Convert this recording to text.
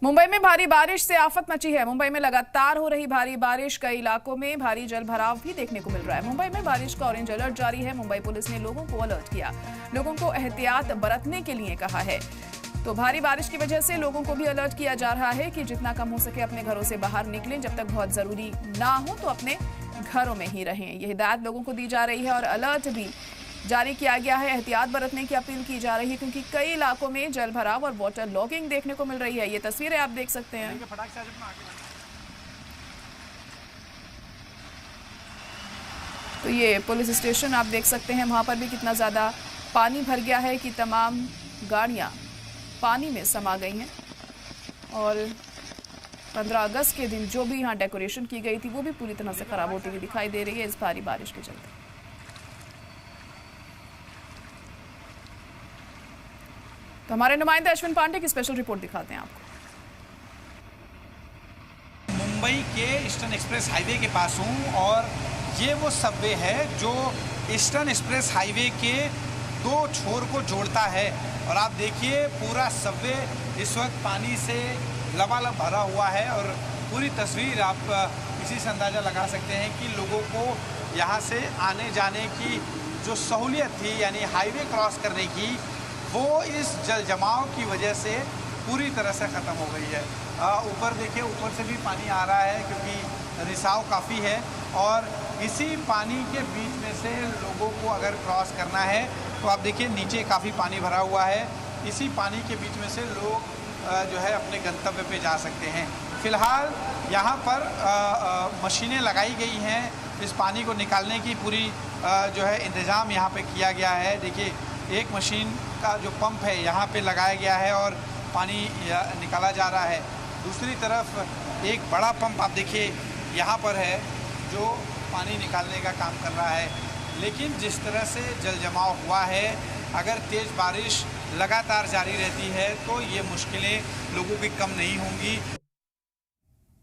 मुंबई में भारी बारिश से आफत मची है। मुंबई में लगातार हो रही भारी बारिश, कई इलाकों में भारी जल भराव भी देखने को मिल रहा है। मुंबई में बारिश का ऑरेंज अलर्ट जारी है। मुंबई पुलिस ने लोगों को अलर्ट किया, लोगों को एहतियात बरतने के लिए कहा है। तो भारी बारिश की वजह से लोगों को भी अलर्ट किया जा रहा है कि जितना कम हो सके अपने घरों से बाहर निकलें। जब तक बहुत जरूरी ना हो तो अपने घरों में ही रहें, ये हिदायत लोगों को दी जा रही है। और अलर्ट भी जारी किया गया है, एहतियात बरतने की अपील की जा रही है, क्योंकि कई इलाकों में जल भराव और वाटर लॉगिंग देखने को मिल रही है। ये तस्वीरें आप देख सकते हैं। तो ये पुलिस स्टेशन आप देख सकते हैं, वहां पर भी कितना ज्यादा पानी भर गया है कि तमाम गाड़ियां पानी में समा गई हैं। और 15 अगस्त के दिन जो भी यहाँ डेकोरेशन की गई थी वो भी पूरी तरह से खराब होती हुई दिखाई दे रही है इस भारी बारिश के चलते। तो हमारे नुमाइंदे अश्विन पांडे की स्पेशल रिपोर्ट दिखाते हैं आपको। मुंबई के ईस्टर्न एक्सप्रेस हाईवे के पास हूँ और ये वो सबवे है जो ईस्टर्न एक्सप्रेस हाईवे के दो छोर को जोड़ता है। और आप देखिए पूरा सबवे इस वक्त पानी से लबालब भरा हुआ है और पूरी तस्वीर आप इसी से अंदाज़ा लगा सकते हैं कि लोगों को यहाँ से आने जाने की जो सहूलियत थी, यानी हाईवे क्रॉस करने की, वो इस जल जमाव की वजह से पूरी तरह से ख़त्म हो गई है। ऊपर देखिए, ऊपर से भी पानी आ रहा है क्योंकि रिसाव काफ़ी है। और इसी पानी के बीच में से लोगों को अगर क्रॉस करना है तो आप देखिए नीचे काफ़ी पानी भरा हुआ है। इसी पानी के बीच में से लोग जो है अपने गंतव्य पे जा सकते हैं। फ़िलहाल यहाँ पर मशीनें लगाई गई हैं, इस पानी को निकालने की पूरी जो है इंतज़ाम यहाँ पे किया गया है। देखिए एक मशीन का जो पंप है यहाँ पे लगाया गया है और पानी निकाला जा रहा है। दूसरी तरफ एक बड़ा पंप आप देखिए यहाँ पर है जो पानी निकालने का काम कर रहा है। लेकिन जिस तरह से जल जमाव हुआ है, अगर तेज़ बारिश लगातार जारी रहती है तो ये मुश्किलें लोगों की कम नहीं होंगी।